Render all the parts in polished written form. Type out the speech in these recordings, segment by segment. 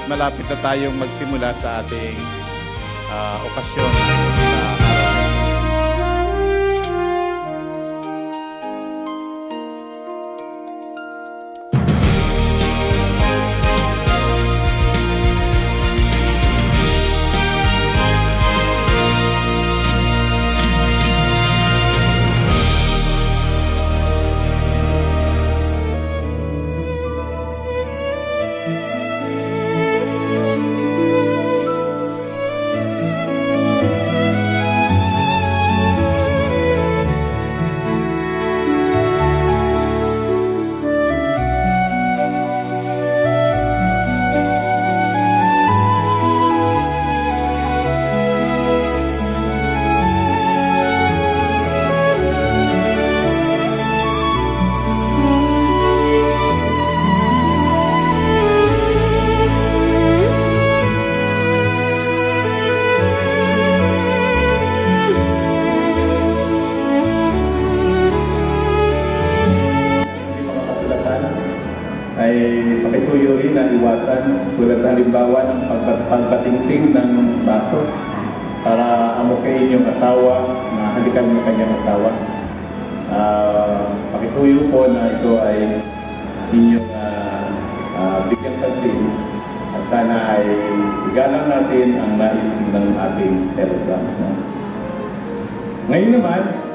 malapit na tayong magsimula sa ating okasyon sa araw na ito. Ay pakisuyo rin na iwasan tulad halimbawa ng pagpatingting ng baso para amukain yung asawa na halikan mo kanyang asawa. Pakisuyo po na ito ay inyong bigyan pansin at sana ay igalang natin ang nais ng ating celebrant. Ngayon naman,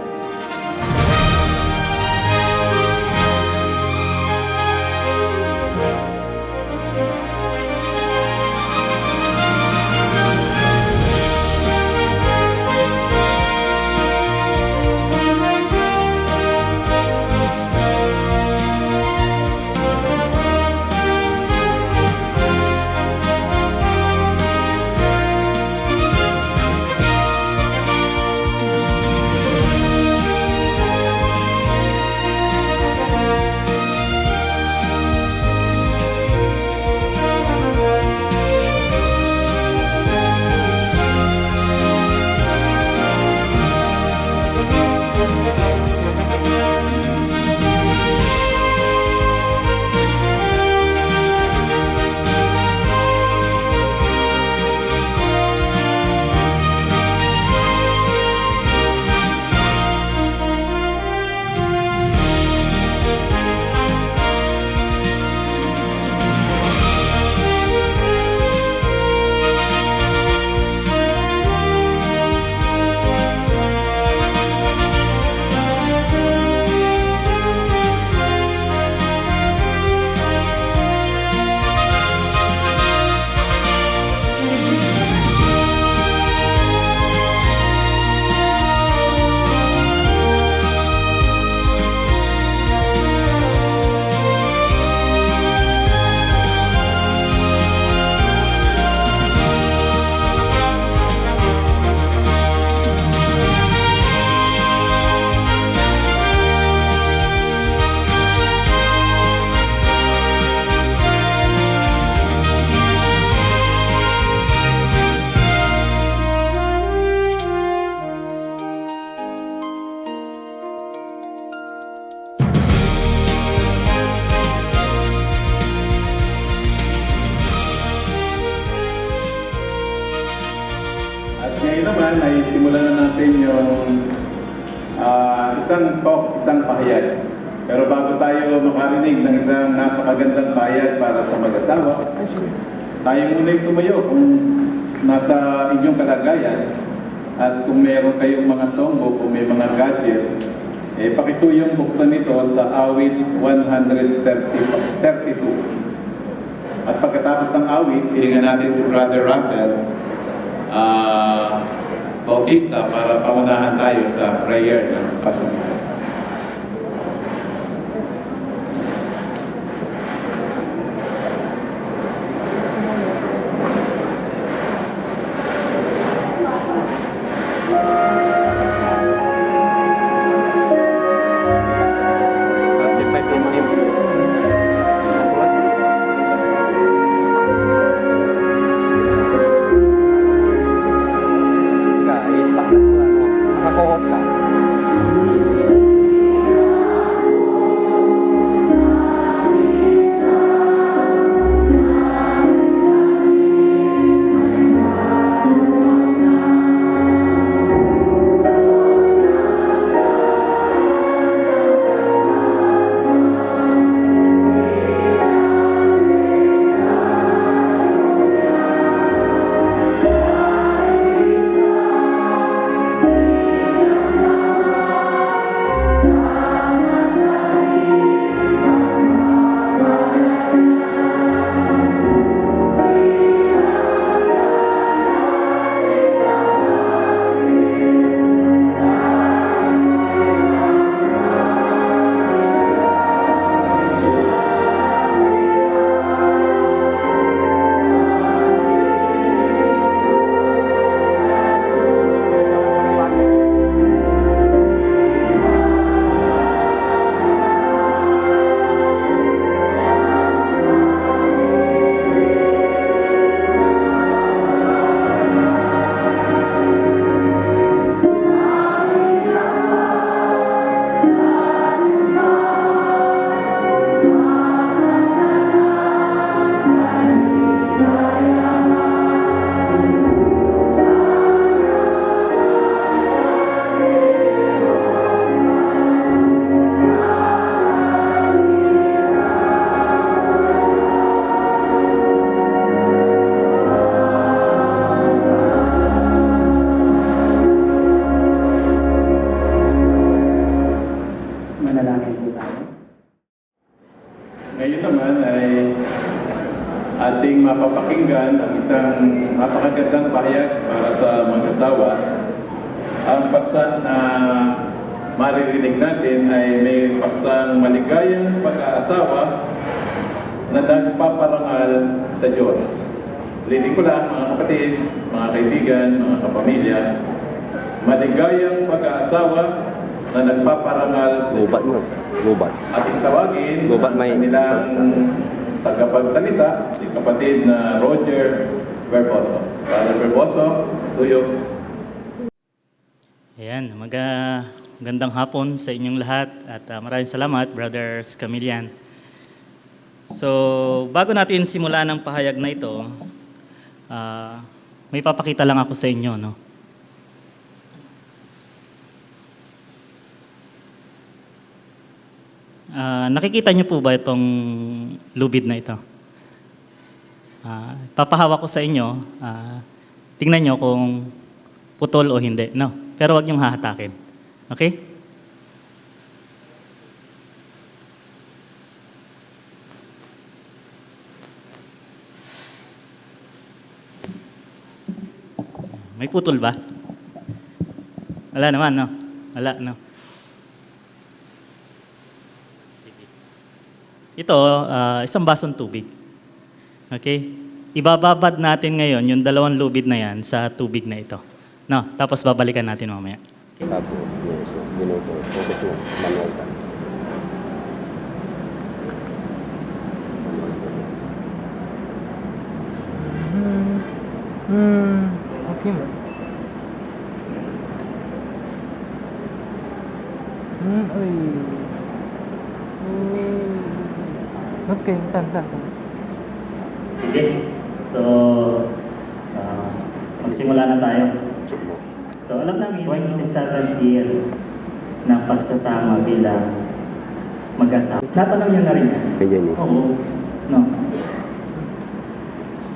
ngayon naman ay simulan na natin yung isang pahayag. Pero bago tayo makarinig ng isang napakagandang pahayag para sa mag-asawa, tayo muna'y tumayo kung nasa inyong kalagayan at kung meron kayong mga songbook, kung may mga gadget, pakisuyong buksan nito sa awit 132. At pagkatapos ng awit, hilingan natin si Brother Russell Bautista para pangunahan tayo sa prayer ng Passion. Naka-co-host ka. Ngayon naman ay ating mapapakinggan ang isang napakagandang pahayag para sa mag-asawa. Ang paksa na maririnig natin ay may paksang maligayang pag-aasawa na nagpaparangal sa Diyos. Ulitin ko lang mga kapatid, mga kaibigan, mga kapamilya, maligayang pag-aasawa na nagpaparangal sa Diyos. Lubat. Ating tawagin Lubat ang may kanilang tagapagsalita, si kapatid na Roger Verboso. Father Verboso, suyo. Ayan, magandang hapon sa inyong lahat at maraming salamat, Brothers Camillian. So, bago natin simulan ang pahayag na ito, may papakita lang ako sa inyo, no? Nakikita niyo po ba itong lubid na ito? Papahawak ko sa inyo, tingnan niyo kung putol o hindi, no? Pero huwag niyong hahatakin. Okay? May putol ba? Wala naman, no? Wala, no? Sige. Ito, isang basong tubig. Okay? Ibababad natin ngayon yung 2 lubid na yan sa tubig na ito. No? Tapos babalikan natin mamaya. Tapos, minuto. Focus mo. Manual ka. Okay mo. Ay. Okay, tan. Sige. So, magsimula na tayo. So, alam namin, 27th year ng pagsasama bilang mag-asawa. Natanong niyo na rin yan? Ganyan eh. Oo. No.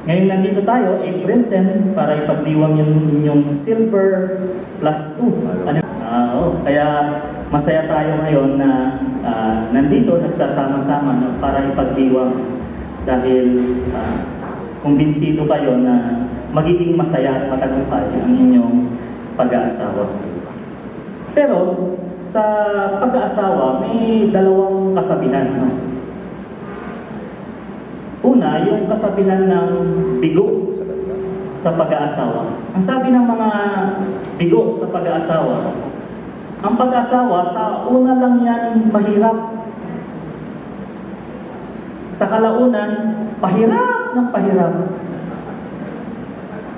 Ngayon nandito tayo, April 10, para ipagdiwang yung inyong silver plus 2. Ano? Kaya masaya tayo ngayon na nandito, nagsasama-sama no, para ipagdiwang. Dahil kumbinsido kayo na magiging masaya at matagumpay ang inyong pag-aasawa. Pero sa pag-aasawa, may 2 kasabihan. No? Una, yung kasabihan ng bigo sa pag-aasawa. Ang sabi ng mga bigo sa pag-aasawa, ang pag-aasawa sa una lang yan mahirap. Sa kalaunan, pahirap ng pahirap.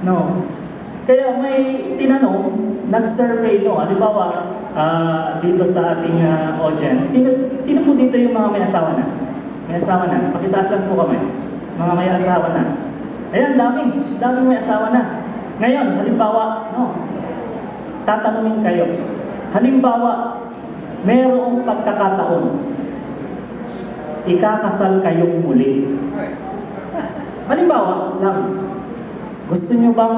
No. Kaya may tinanong, nag-survey, no? Halimbawa, dito sa ating audience, sino po dito yung mga may asawa na? May asawa na. Pakitaas lang po kami. Mga may asawa na. Ayan, daming may asawa na. Ngayon, halimbawa, no? Tatanungin kayo. Halimbawa, mayroong pagkakataon. Ikakasal kayong muli. Halimbawa lang, gusto nyo bang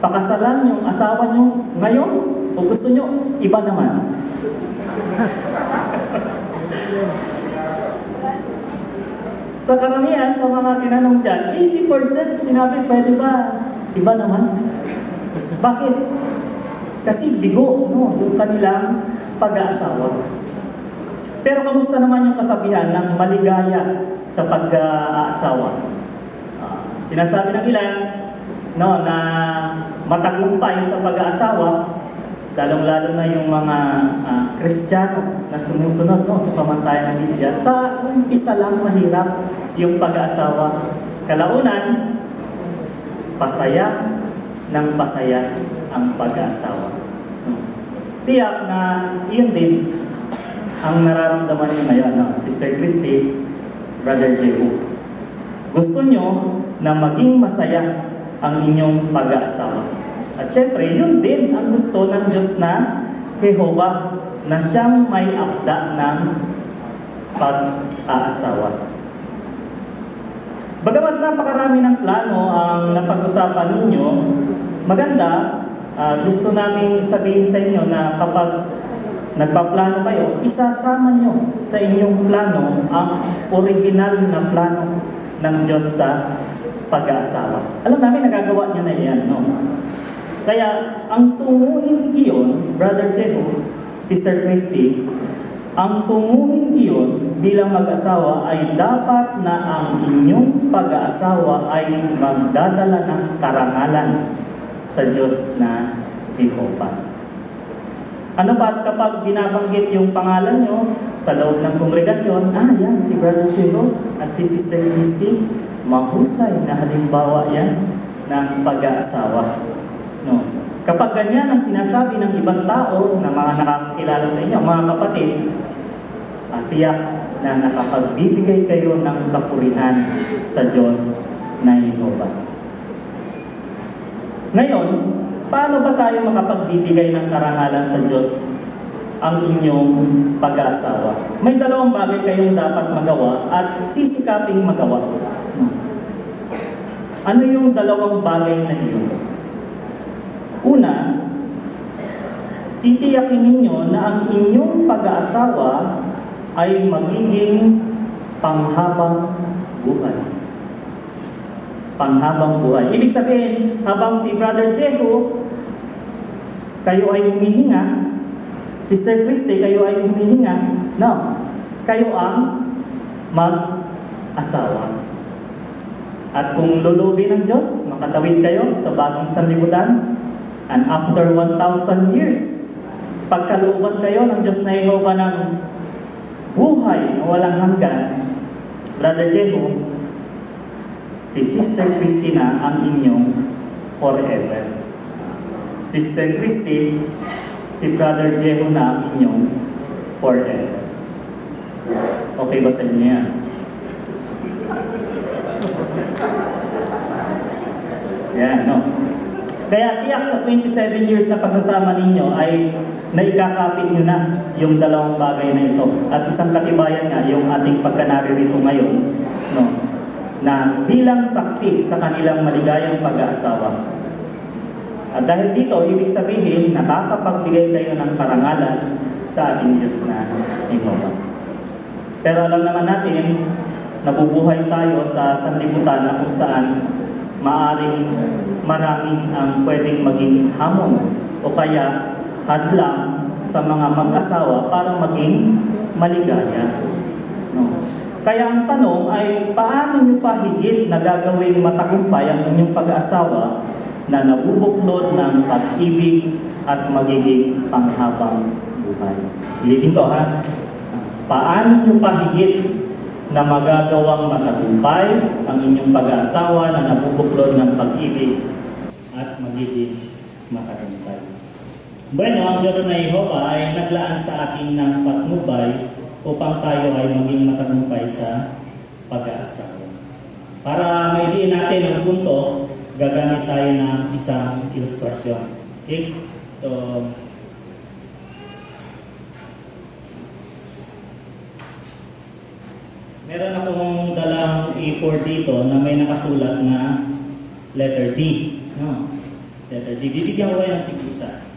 pakasalan yung asawa nyo ngayon? O gusto nyo iba naman? Sa karamihan, sa mga tinanong dyan, 80% sinabi, pwede ba iba naman? Bakit? Kasi bigo, no, yung kanilang pag-aasawa. Pero kamusta naman yung kasabihan ng maligaya sa pag-aasawa? Sinasabi ng ilan, no, na matagumpay sa pag-aasawa, lalong-lalo na yung mga Kristiyano na sumusunod, no, sa pamantayan ng Biblia. Sa umpisa lang mahirap yung pag-aasawa. Kalaunan, pasaya ng pasaya ang pag-aasawa. Tiyak na yun din ang nararamdaman niyo ngayon, no? Sister Christy, Brother Jehu. Gusto nyo na maging masaya ang inyong pag-aasawa. At syempre, yun din ang gusto ng Diyos na Jehovah, na siyang may akda ng pag-aasawa. Bagamat napakarami ng plano ang napag-usapan ninyo, maganda, gusto namin sabihin sa inyo na kapag nagpaplano kayo, isasama nyo sa inyong plano ang original na plano ng Diyos sa pag-aasawa. Alam namin, nagagawa niya na yan, no? Kaya, ang tunguhin iyon, Brother Jeho, Sister Christy, ang tunguhin iyon bilang mag-asawa ay dapat na ang inyong pag-aasawa ay magdadala ng karangalan sa Diyos na Jehovah. Ano pa kapag binabanggit yung pangalan nyo sa loob ng kongregasyon, yan si Brother Jeho at si Sister Christy, mahusay na halimbawa yan ng pag-aasawa. No. Kapag ganyan ang sinasabi ng ibang tao na mga nakakilala sa inyo, mga kapatid, tiyak na nakapagbibigay kayo ng kapurihan sa Diyos na Jehovah. Ngayon, paano ba tayo makapagbibigay ng karangalan sa Diyos ang inyong pag-aasawa? May dalawang bagay kayong dapat magawa at sisikaping magawa. Ano yung dalawang bagay na iyon? Una, titiyakin ninyo na ang inyong pag-aasawa ay magiging panghabang buhay. Panghabang buhay. Ibig sabihin, habang si Brother Jeho, kayo ay humihinga, Sister Christy, kayo ay humihinga, no, kayo ang mag-asawa. At kung lulubin ng Diyos, makatawid kayo sa bagong sanlibutan, and after 1,000 years, pagkalooban kayo ng Diyos na Jehovah ng buhay na walang hanggan, Brother Jeho, si Sister Christy na ang inyong forever. Sister Christy, si Brother Jeho na ang inyong forever. Okay ba sa inyo yan? Yan, no? Kaya tiyak sa 27 years na pagsasama ninyo ay naikakapit nyo na yung dalawang bagay na ito. At isang katibayan nga yung ating pagkanaririto ngayon, no, na bilang saksi sa kanilang maligayang pag-aasawa. At dahil dito, ibig sabihin, nakakapagbigay kayo ng karangalan sa ating Diyos na Jehovah. Pero alam naman natin, nabubuhay tayo sa sanlibutan na kung saan maaring maraming ang pwedeng maging hamon o kaya hadlang sa mga mag-asawa para maging maligaya. No. Kaya ang tanong ay paano nyo pa higit na gagawing matagumpay ang inyong pag-asawa na nabubuklod ng pag-ibig at magiging panghabang buhay. Ulitin ko ha. Paano nyo pa higit na magagawang matagumpay ang inyong pag-aasawa na nabubuklod ng pag-ibig at magiging matagumpay. Bueno, ang Diyos na Jehovah ay naglaan sa atin ng patnubay upang tayo ay maging matagumpay sa pag-aasawa. Para maidiin natin ang punto, gagamit tayo ng isang ilustrasyon. Okay? So, meron akong dalang A4 dito na may nakasulat na letter D. No? Letter D. Bibigyan ko kayo ng tig-isa.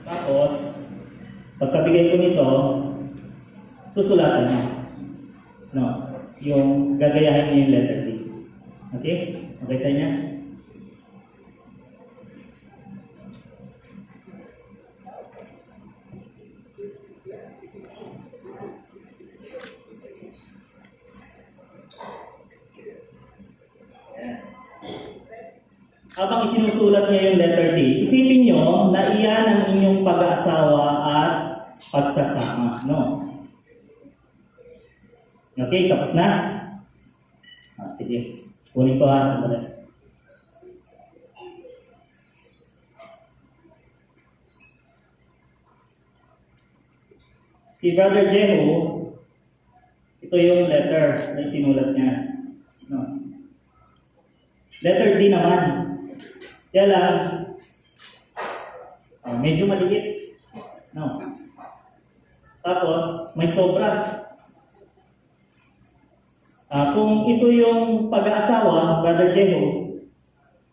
Tapos, pagkabigay ko nito, susulatan niyo. No? Yung gagayahin niyo yung letter D. Okay? Okay sa inyo? Habang isinusulat niya yung letter D, isipin niyo na iyan ang inyong pag-aasawa at pagsasama. No? Okay, tapos na? Sige. Kunin ko ha, sandali. Si Brother Jeho, ito yung letter na isinulat niya. No? Letter D naman. Kaya lang, medyo maliit. No. Tapos, may sobra. Kung ito yung pag-aasawa, Brother Jeho,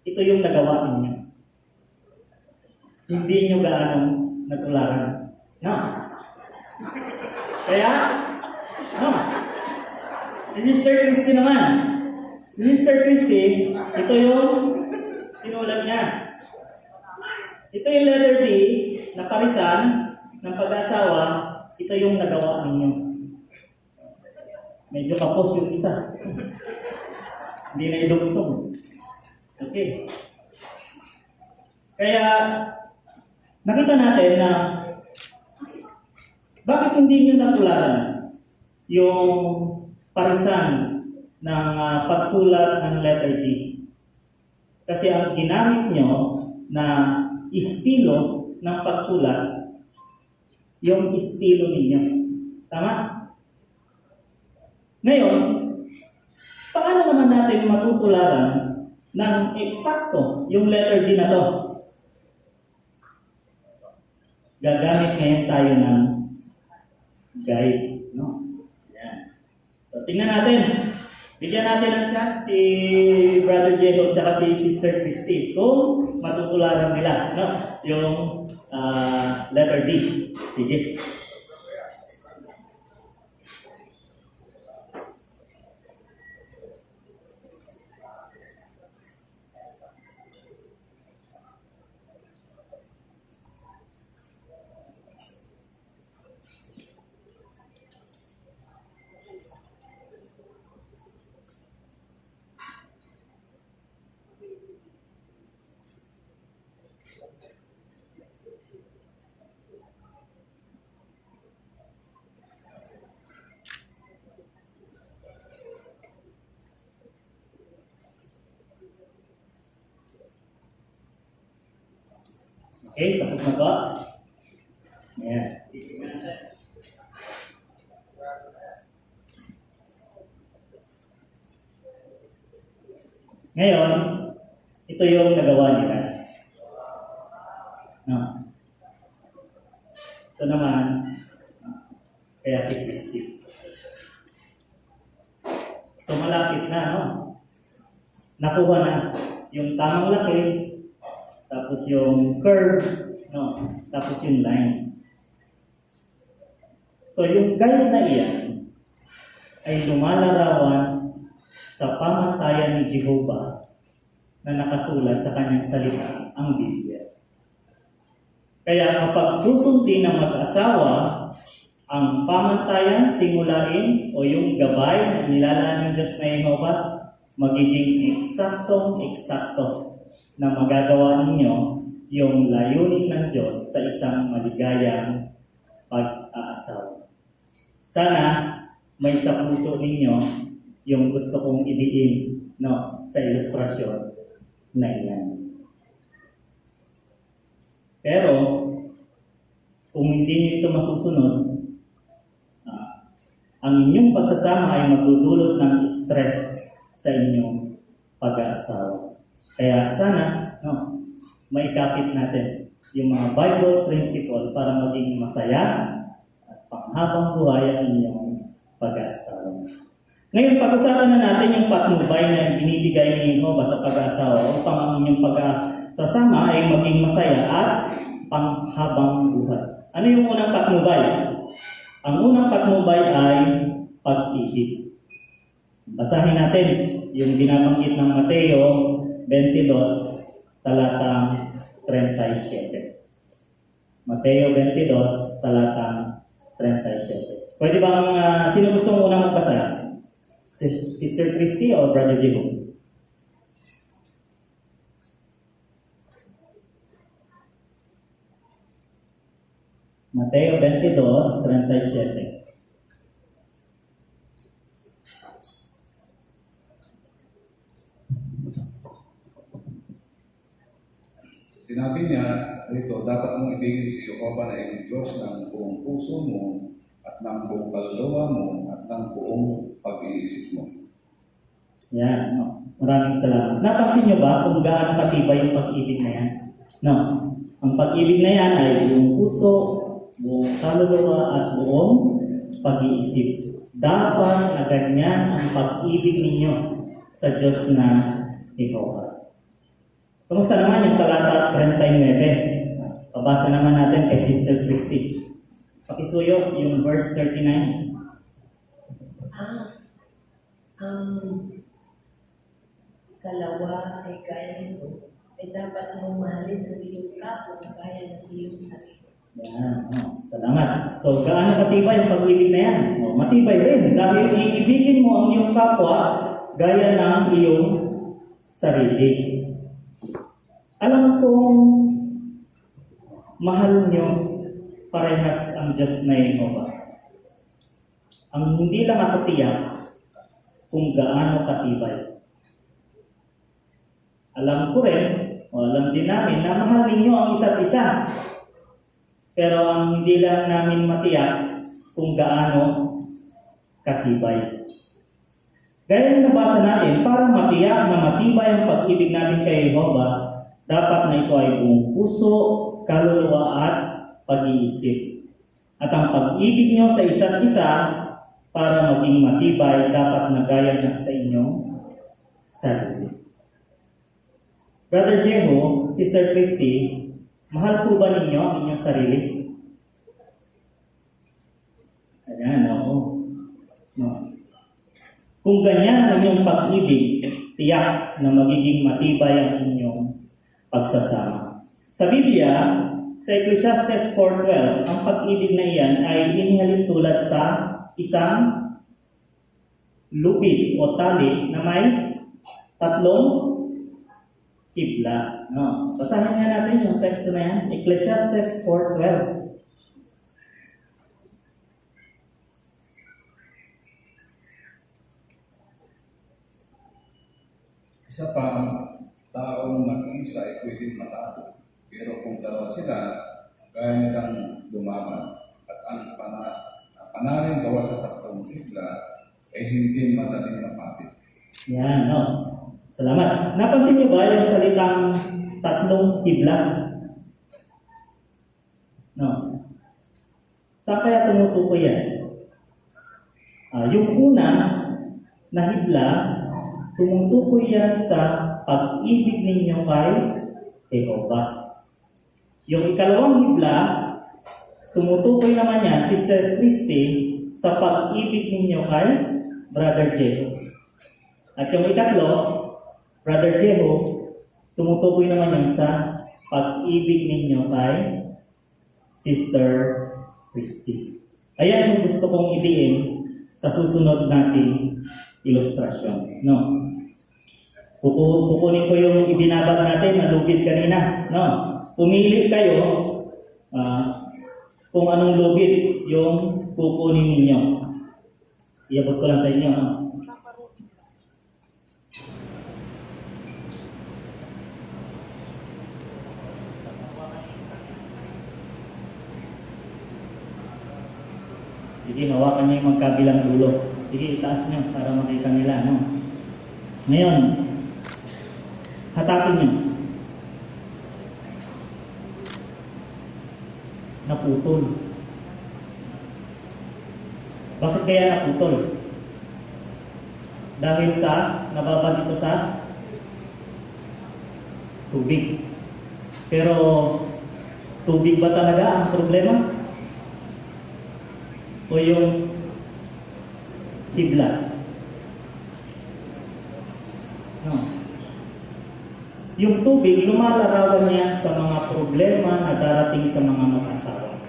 ito yung nagawa ninyo. hindi nyo gaanong natularan. No? Kaya, no? Si Sister Christy naman. Si Sister Christy, ito yung sinulat niya. Ito yung letter D na parisan ng pag-asawa, ito yung nagawa ninyo. Medyo kapos yung isa. Hindi na idugtong. Okay. Kaya, nakita natin na bakit hindi nyo natularan yung parisan ng pagsulat ng letter D. Kasi ang ginamit nyo na estilo ng pagsulat, yung estilo ninyo. Tama? Ngayon, paano naman natin matutularan ng eksakto yung letter D na to? Gagamit ngayon tayo ng guide. No? Yan. So, tingnan natin. Bigyan natin ng chance si Brother Jeho at si Sister Christy kung matutularan nila, no? Yung letter D. Sige. Okay, tapos na ba? Ayan. Ngayon, ito yung nagawa nila. No. Ito naman, kaya si Christy. So malapit na, no? Nakuha na yung tamang laki, tapos yung curve, no? Tapos yung line. So yung guide na iyan ay lumalarawan sa pamantayan ni Jehovah na nakasulat sa kanyang salita, ang Biblia. Kaya kapag susundin ng mag-asawa ang pamantayan, simulain o yung gabay na nilalaan ng Diyos na Jehovah, magiging eksaktong-eksakto na magagawa ninyo yung layunin ng Diyos sa isang maligayang pag-aasawa. Sana may sa puso ninyo yung gusto kong idiin, no, sa ilustrasyon na iyan. Pero, kung hindi niyo ito masusunod, ang inyong pagsasama ay magdudulot ng stress sa inyong pag-aasawa. Kaya sana, no, maikapit natin yung mga Bible principle para maging masaya at panghabang buhay ang inyong pag-aasawa. Ngayon, pag-usapan na natin yung patnubay na binibigay ni Jehovah sa pag-aasawa upang ang inyong pag-sasama ay maging masaya at panghabang buhay. Ano yung unang patnubay? Ang unang patnubay ay pag-ibig. Basahin natin yung binabanggit ng Mateo 22, talatang 37. Mateo 22, talatang 37. Pwede bang, sino gusto mo unang magbasa? Sister Christy o Brother Jeho? Mateo 22, 37. Sinabi niya rito, dapat mong ibigin si Jehovah na iyong Diyos ng buong puso mo at ng buong kaluluwa mo at ng buong pag-iisip mo. Yan, no. Maraming salamat. Napansin niyo ba kung gaano katibay yung pag-ibig na yan? No. Ang pag-ibig na yan ay buong puso, buong kaluluwa at buong pag-iisip. Dapat na ganyan ang pag-ibig ninyo sa Diyos na Jehovah. Kumusta naman yung talata 39? Pabasa naman natin kay Sister Christy. Pakisuyo yung verse 39. Kalawa ay gaya nito, ay dapat mong mahalin ang iyong kapwa gaya ng iyong sarili. Yan, salamat. So, gaano katibay ang pag-ibig na yan? Matibay rin dahil iibigin mo ang iyong kapwa gaya ng iyong sarili. Alam kong mahal nyo parehas ang Diyos na Yehova. Ang hindi lang ako tiyak kung gaano katibay. Alam ko rin, o alam din namin na mahal ninyo ang isa't isa. Pero ang hindi lang namin matiyak kung gaano katibay. Gaya ng nabasa natin, para matiyak na matibay ang pag-ibig natin kay Yehova, dapat na ito ay buong puso, kaluluwa at pag-iisip. At ang pag-ibig nyo sa isa't isa, para maging matibay, dapat na gaya na sa inyong sarili. Brother Jeho, Sister Christy, mahal po ba ninyo ang inyong sarili? Ayan, oo. No. Kung ganyan ang inyong pag-ibig, tiyak na magiging matibay ang inyong pagsasama. Sa Biblia, sa Ecclesiastes 4:12, ang pag-ibig na iyan ay inihalin tulad sa isang lupit o tali na may tatlong kibla. No. Basahin nga natin yung text na yan. Ecclesiastes 4:12. Isa pa, taong mag-isa ay pwedeng matalo. Pero kung dalawa sila, kaya nilang lumaban. At ang panarin gawa sa tatlong bigla ay hindi madaling mapapit. Yan, no. Salamat. Napansin niyo ba yung salitang tatlong kibla? No. Saan kaya tumutukoy yan? Yung una na hibla, tumutukoy yan sa pag-ibig ninyo kay Yehova. Yung ikalawang hibla, tumutukoy naman yan, Sister Christy, sa pag-ibig ninyo kay Brother Jeho. At yung ikatlo, Brother Jeho, tumutukoy naman yan sa pag-ibig ninyo kay Sister Christy. Ayan yung gusto kong idiin sa susunod nating ilustrasyon. No? Kukunin ko yung ibinabag natin na lubid kanina. No? Pumili kayo kung anong lubid yung kukunin ninyo. Iabot ko lang sa inyo. No? Sige, hawakan niyo yung magkabilang dulo. Sige, itaas niyo para makita nila. No? Ngayon, hatakin niyo. Naputol. Bakit kaya naputol? Dahil sa nababa dito sa tubig. Pero tubig ba talaga ang problema? O yung hibla? No. Yung tubig, lumalarawan niya sa mga problema na darating sa mga mag-asawa.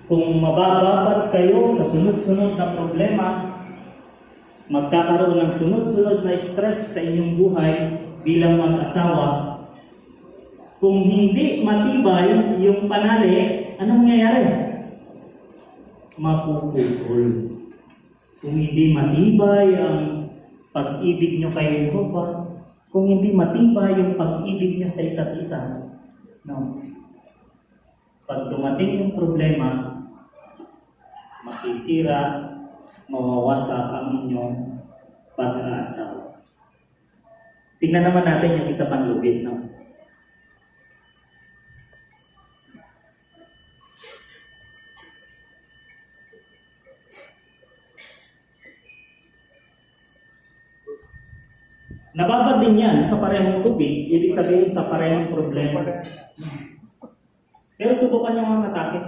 Kung mabababad kayo sa sunod-sunod na problema, magkakaroon ng sunod-sunod na stress sa inyong buhay bilang mag-asawa, kung hindi matibay yung panali, anong mangyayari? Mapuputol. Kung hindi matibay ang pag-ibig nyo kay Yehova, kung hindi matibay yung pag-ibig nyo sa isa't isa, no? Pag dumating yung problema, masisira, mawawasak ang inyong pag-aasawa. Tingnan naman natin yung isa pang lubid, no? Nababad din yan sa parehong tubig, ibig sabihin sa parehong problema. Pero subukan niyo mga atake.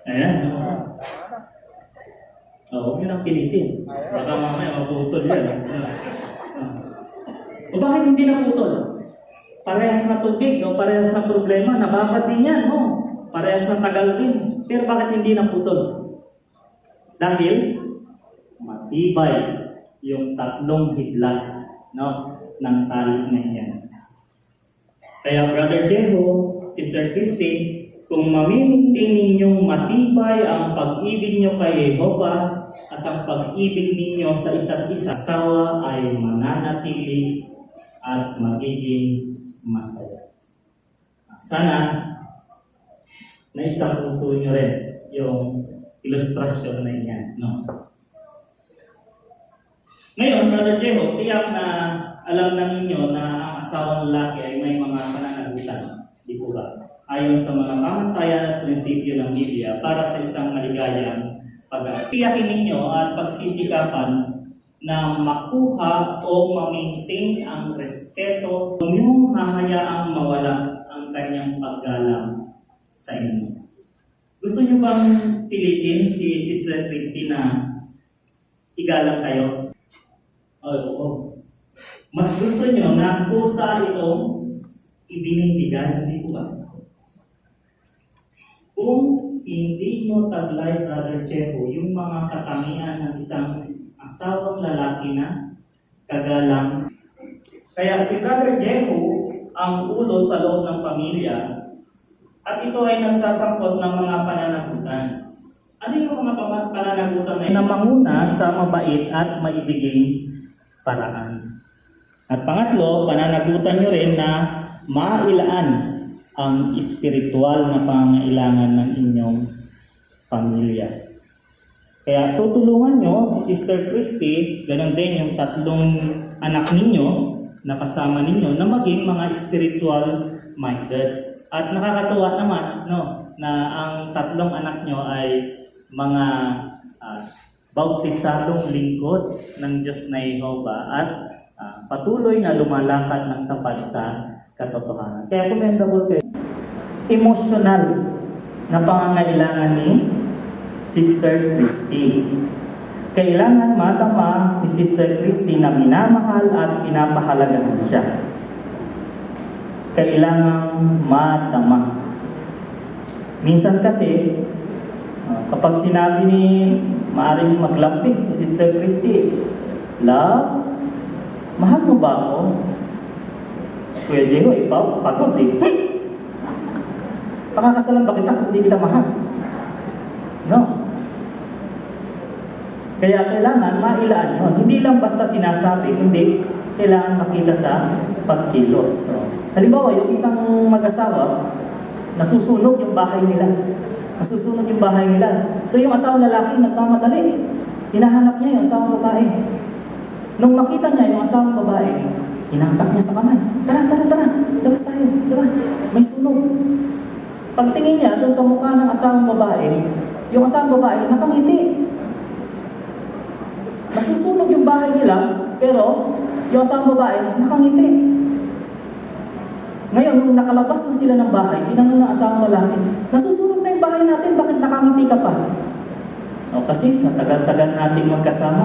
Ayan. Huwag niyo nang pilitin. Baka mamaya maputol yan. O bakit hindi naputol? Parehas na tubig o parehas na problema. Nababad din yan, no? Parehas na tagal din. Pero bakit hindi naputol? Dahil matibay yung tatlong hidlat, no, ng tali na yan. Kaya Brother Jeho, Sister Christy, kung mamimintin ninyong matibay ang pag-ibig nyo kay Jehovah at ang pag-ibig ninyo sa isa't isa, asawa ay mananatili at magiging masaya. Sana na isang puso nyo rin yung ilustrasyon na yan. No? Ngayon, Brother Jeho, tiyak na alam na ninyo na ang asawang lalaki ay may mga pananagutan. Di po ba? Ayon sa mga pamantayan at prinsipyo ng Biblia para sa isang maligayang pag-asa. Tiyakin ninyo at pagsisikapan na makuha o ma-maintain ang respeto, huwag niyong hahayaang mawala ang kanyang paggalang sa inyo. Gusto niyo bang piliin si Sister Christy na igalang kayo? Oo. Mas gusto niyo na kusa itong ibinibigay, hindi po ba? Kung hindi mo taglay, Brother Jeho, yung mga katangian ng isang asawang lalaki na kagalang. Kaya si Brother Jeho ang ulo sa loob ng pamilya at ito ay nagsasangkot ng mga pananagutan. Ano yung mga pananagutan na manguna sa mabait at maibiging paraan? At pangatlo, pananagutan nyo rin na mailaan ang espiritual na pangangailangan ng inyong pamilya. Kaya tutulungan nyo si Sister Christy, ganun din yung tatlong anak ninyo na kasama ninyo na maging mga spiritual minded. At nakakatuwa naman na ang tatlong anak nyo ay mga bautisadong lingkod ng Diyos na Jehovah at patuloy na lumalakad ng tapat sa katotohanan. Kaya commendable kayo. Emotional na pangangailangan ni Sister Christy. Kailangan matama ni Sister Christy na minamahal at pinapahalagahan siya. Kailangan matama. Minsan kasi, kapag sinabi ni maaring maglampig si Sister Christy, "Love, mahal mo ba ako?" Kuya Jeho, ikaw, pagod eh. Pakakasalan ba kita kung hindi kita mahal? No. Kaya kailangan mailaan yun. Hindi lang basta sinasabi, kundi kailangan makita sa pagkilos. So, halimbawa, yung isang mag-asawa, nasusunog yung bahay nila. Nasusunog yung bahay nila. So yung asawang lalaki, nagmamadali. Hinahanap niya yung asawang babae. Nung makita niya yung asawang babae, hinantak niya sa kamay. Tara, tara, tara. Labas tayo. Labas. May sunog. Pagtingin niya doon sa mukha ng asawang babae, yung asawang babae nakangiti. Nasusunog yung bahay nila, pero yung asawang babae nakangiti. Ngayon, nung nakalabas na sila ng bahay, tinanong ng asawang lalaki, "Nasusunog na yung bahay natin, bakit nakangiti ka pa?" O kasi sa tagal-tagal nating magkasama,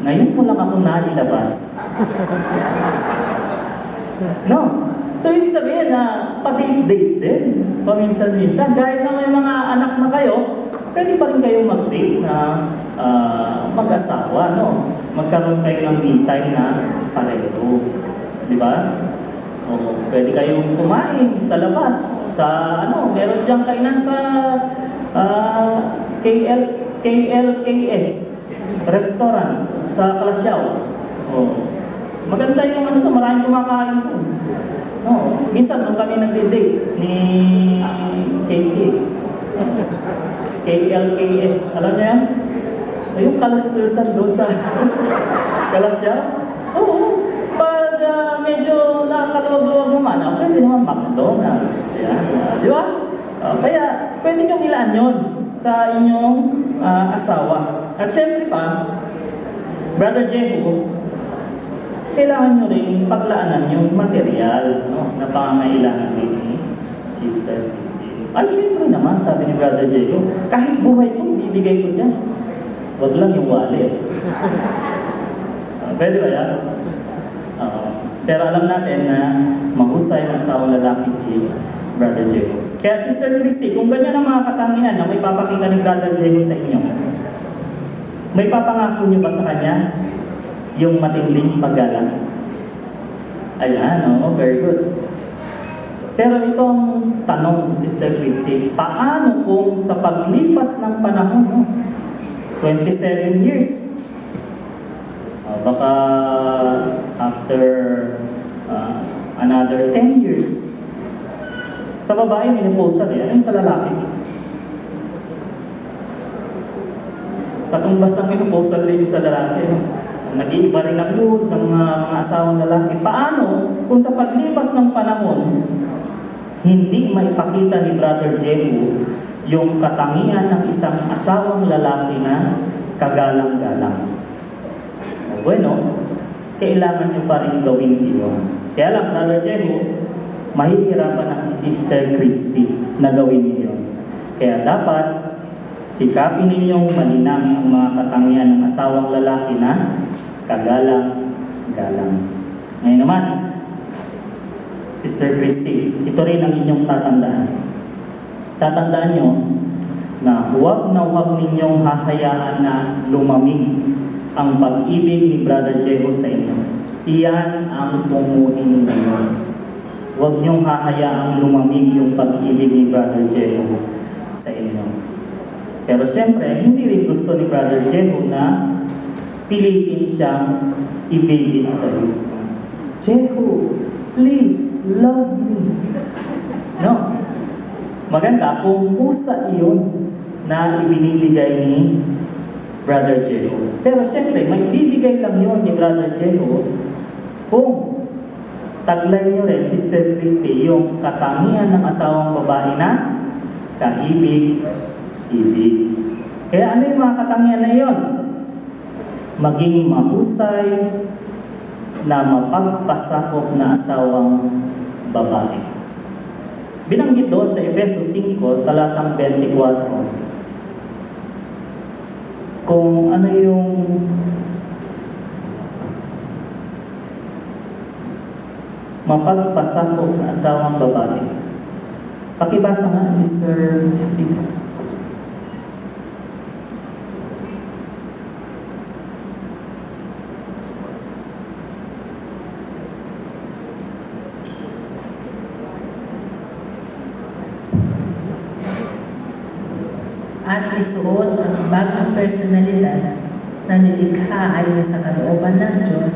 ngayon mo lang ako nailabas. No? So, ibig sabihin na pati-date din, paminsan-minsan. Dahil na may mga anak na kayo, pwede pa rin kayo mag-date na mag-asawa, no? Magkaroon kayo ng me time na pareho. Di ba? O, pwede kayong kumain sa labas. Sa meron diyang kainan sa KLKS restaurant sa Kalasyaw. O, maganda yung maraming kumakain po. No, minsan nung kami nagde-date ni Katie, KLKS, alam niya yan? Yung kalasyaw doon sa Kalasyaw? Oo, pag medyo nakakaluwag-luwag naman, pwede naman McDonald's. Yan, di ba? Kaya pwede niyong ilaan yun sa inyong asawa. At syempre pa, Brother Jehu, kailangan nyo rin paglaanan yung material, no, na pangangailangan din ni Sister Christine. Ay, siyempre naman, sabi ni Brother Jehu, kahit buhay ko, ibibigay ko dyan. Wag lang yung wallet. Pwede ba yan? Pero alam natin na mahusay ang asawang lalaki si Brother Jehu. Kaya Sister Christy, kung ganyan ang mga katangian na may papakita ni Brother Jehu sa inyo, may papangako nyo ba sa kanya yung matinding paggalang? Ayan, very good. Pero itong tanong, Sister Christy, paano kung sa paglipas ng panahon, 27 years, baka after another 10 years, sa babae, menopausal ano yung sa lalaki? Katumbas ng menopausal din sa lalaki, nag-iiba rin ang mood ng mga asawang lalaki. Paano kung sa paglipas ng panahon, hindi maipakita ni Brother Jehu yung katangian ng isang asawang lalaki na kagalang-galang? Bueno, kailangan nyo pa rin gawin iyon. Kaya lang, Brother Jehu, mahihirapan na si Sister Christy na gawin iyon. Kaya dapat sikapin ninyong malinang ang mga katangian ng asawang lalaki na kagalang-galang. Ngayon naman, Sister Christy, ito rin ang inyong tatandaan. Tatandaan nyo na huwag ninyong hahayaan na lumamig ang pag-ibig ni Brother Jehu sa inyo. Iyan ang tumuhin ninyo. Huwag niyong hahayaang lumamig yung pag-ibig ni Brother Jehu sa inyo. Pero siyempre, hindi rin gusto ni Brother Jehu na pilitin siyang ibigin kayo. Jehu, please, love me. No. Maganda kung kusa iyon na ibinibigay ni Brother Jehu. Pero siyempre, may bibigay lang yun ni Brother Jehu kung taglay nyo rin, Sister Christy, yung katangian ng asawang babae na kaibig-ibig. Kaya ano yung mga katangian na yun? Maging mahusay na mapagpasakop na asawang babae. Binanggit doon sa Efeso 5, talatang 24, kung ano yung mapagpasakop na asawang babae. Pakibasa nga, Sister Steve. At isuot ang bagong personalidad na nilikha ayon sa kalooban ng Diyos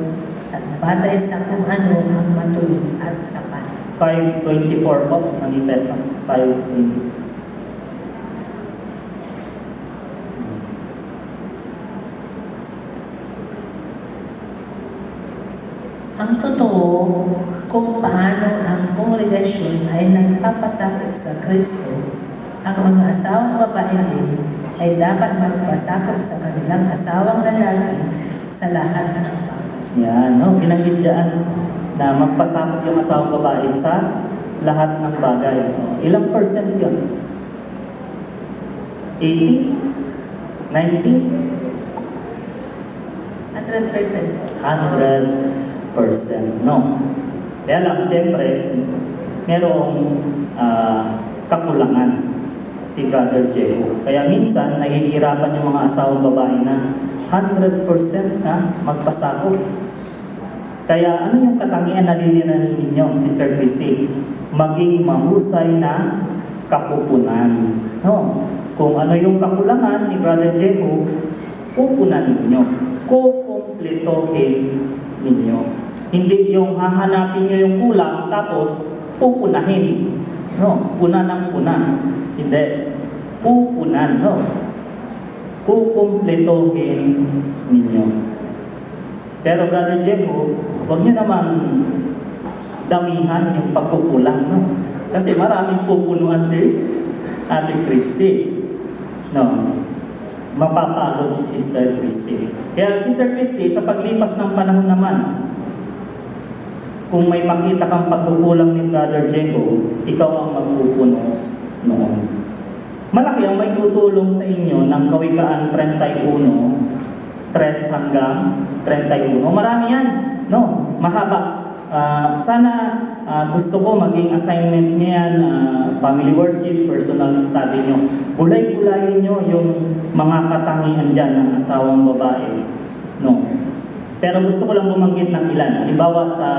at batay sa kung ano ang matuwid at tapat. 5:24 po, manifesto. 5:20. Ang totoo kung paano ang kongregasyon ay nagpapasakop sa Kristo, ang mga asawang babae din ay dapat magpasakop sa kanilang asawang lalaki sa lahat ng bagay. Yan, no? Binanggit dyan na magpasakop yung asawang babae sa lahat ng bagay. Ilang percent yun? 80? 90? 100%. 100%. No. Kaya lang, siyempre, merong kakulangan si Brother Jehu. Kaya minsan, nahihirapan yung mga asawang babae na 100% na magpasakop. Kaya ano yung katangian na lilinanin ninyo, Sister Christy? Maging mahusay na kapupunan. No? Kung ano yung kakulangan ni Brother Jehu, pupunan ninyo. Kukumpletohin ninyo. Hindi yung hahanapin nyo yung kulang, tapos pupunahin. No? Puna ng puna. Hindi. Pupunan. No? Kukumpletohin ninyo. Pero Brother Jehu, huwag nyo naman damihan yung pagkukulang. No? Kasi maraming pupunuan si Ate Christy. No? mapapagod si Sister Christy. Kaya Sister Christy, sa paglipas ng panahon naman, kung may makita kang pagkukulang ni Brother Jego, ikaw ang magpupuno noon. Malaki ang may tutulong sa inyo ng Kawikaan 31, 3 hanggang 31. Marami yan, no? Mahaba. Sana gusto ko maging assignment niyan, family worship, personal study nyo. Bulay-bulayin nyo yung mga katangian dyan ng asawang babae. No. Pero gusto ko lang bumanggit ng ilan. Halimbawa sa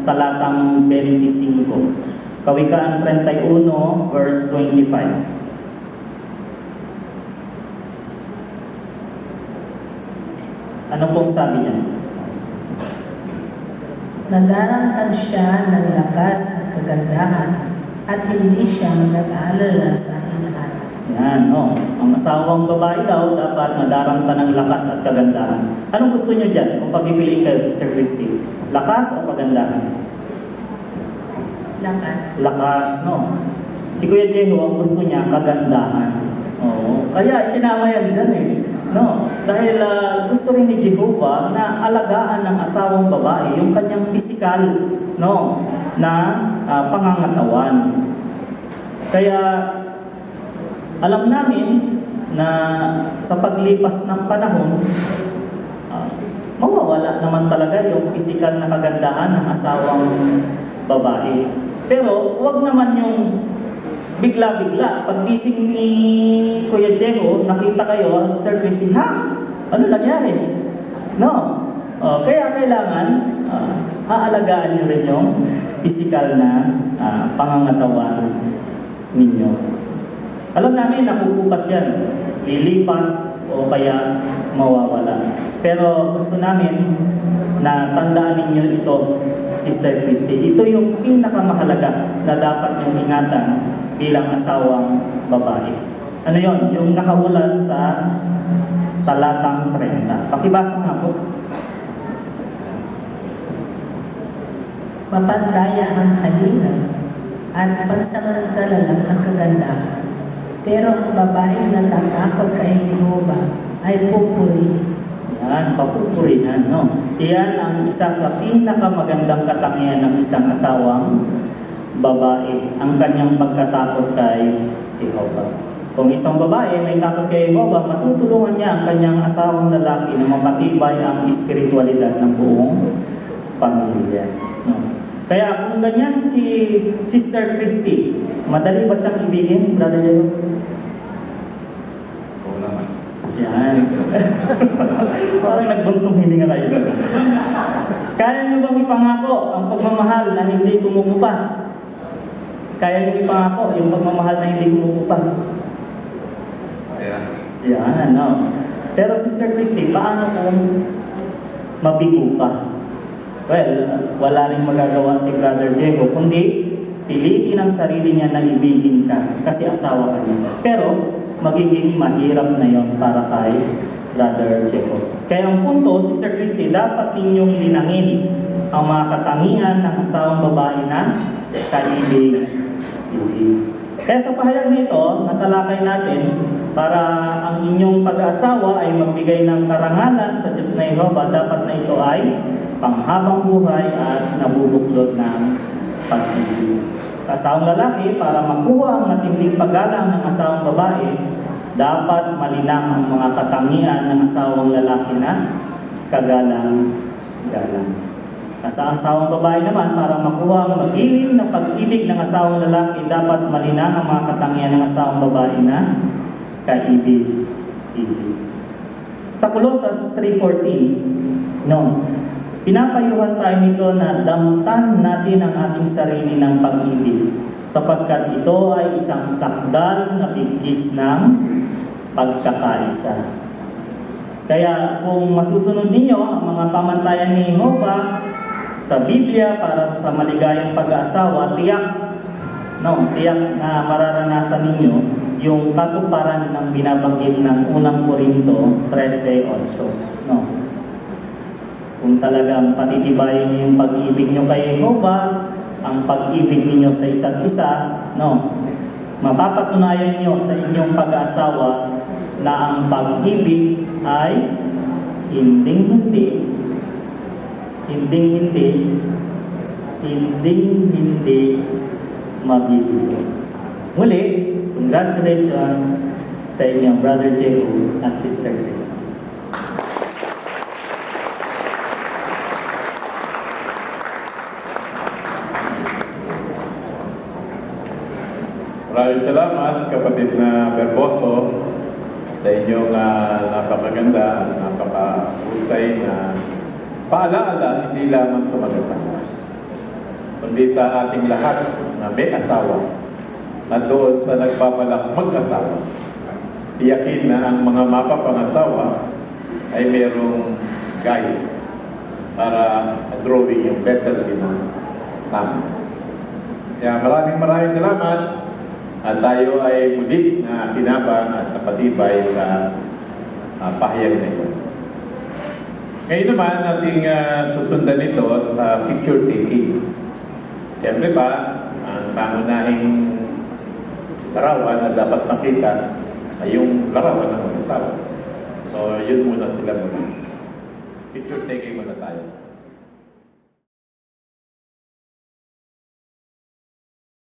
talatang 25. Kawikaan 31, verse 25. Ano pong sabi niya? Nadaramtan siya ng lakas at kagandahan at hindi siya nag-aalala sa hinahan. Yan, no. Ang asawang babae daw dapat nadaramtan ng lakas at kagandahan. Anong gusto niyo dyan kung pagpipiliin kayo, Sister Christy? Lakas o kagandahan? Lakas. Lakas, no. Si Kuya Jeho, ang gusto niya, kagandahan. Oo. Kaya sinama yan dyan eh. No, dahil gusto rin ni Jehovah na alagaan ng asawang babae yung kanyang physical, no, na pangangatawan. Kaya alam namin na sa paglipas ng panahon, mawawala naman talaga yung physical na kagandahan ng asawang babae. Pero wag naman yung bigla-bigla. Pag-gising ni Kuya Jeho, nakita kayo, Sister Christy, ha? Ano nangyari? No. Kaya kailangan aalagaan nyo rin yung physical na pangangatawan ninyo. Alam namin, nakukupas yan. Lilipas o kaya mawawala. Pero gusto namin na tandaan ninyo ito, Sister Christy. Ito yung pinakamahalaga na dapat nyong ingatan bilang asawang babae. Ano yon? Yung nakaulat sa talatang 30. Pakibasa nga po. Mapantaya ang halina at pansamantala lang ang kagandahan. Pero ang babaeng natatakot kay Jehovah ay pupuri. Yan, papupurihan, no? Iyan ang isa sa pinakamagandang katangian ng isang asawang babae, ang kanyang pagkatakot kay Jehovah. Kung isang babae may takot kay Jehovah, matutulungan niya ang kanyang asawang lalaki na mapatibay ang espiritualidad ng buong pamilya. No? Kaya kung ganyan si Sister Christy, madali ba siyang ibigin, Brother Jeho? Oo naman. Yan. Parang nagbuntong hininga kayo. Kaya niyo bang ipangako ang pagmamahal na hindi kumukupas? Kaya niyo ipangako yung pagmamahal na hindi kumukupas? Ayan. Yan, no. Pero Sister Christy, paano kung mabigo ka? Well, wala rin magagawa si Brother Jego, kundi pilitin ang sarili niya na ibigin ka kasi asawa ka niya. Pero magiging mahirap na yon para kay Brother Jego. Kaya ang punto, Sister Christy, dapat ninyong linangin ang mga katangian ng asawang babae na kaibig. Kaya sa pahayag nito, natalakay natin para ang inyong pag-aasawa ay magbigay ng karangalan sa Diyos na Jehovah, dapat na ito ay panghabang buhay at nabubuklod ng pag-ibig. Sa asawang lalaki, para makuha ang matinding paggalang ng asawang babae, dapat malinang ang mga katangian ng asawang lalaki na kagalang-galang. Sa asawang babae naman, para makuha ang magiling ng pag-ibig ng asawang lalaki, dapat malinang ang mga katangian ng asawang babae na kaibig-ibig. Sa Colossus 3:14, no, pinapayuhan tayo nito na damtan natin ang ating sarili ng pag-ibig, sapagkat ito ay isang sakdal na bigkis ng pagkakaisa. Kaya kung masusunod ninyo ang mga pamantayan ni Jehovah sa Biblia para sa maligayang pag-aasawa, tiyak na mararanasan ninyo yung katuparan ng binabanggit ng unang Korinto 13:8. No. Kung talagang patitibayin niyo yung pag-ibig niyo kay Jehovah, ang pag-ibig niyo sa isa't isa, no, mapapatunayan niyo sa inyong pag-aasawa na ang pag-ibig ay hinding-hindi mabibigo. Muli, congratulations sa inyong Brother Jehu at Sister Krista. Maraming salamat, kapatid na Berboso, sa inyong napakaganda, napakahusay na paalaala hindi lamang sa mag-asawa, kundi sa ating lahat na may asawa at doon sa nagbabalak mag-asawa. Tiyakin na ang mga mapapangasawa ay merong guide para drawing yung better din ng tama. Kaya maraming salamat. At tayo ay muli na kinabang at napatibay sa pahayag na ito. Ngayon naman, ating susundan ito sa picture taking. Siyempre pa, ang pangunahing larawan na dapat makita ay yung larawan ng mag-asawa. So, yun muna sila muna. Picture taking muna tayo.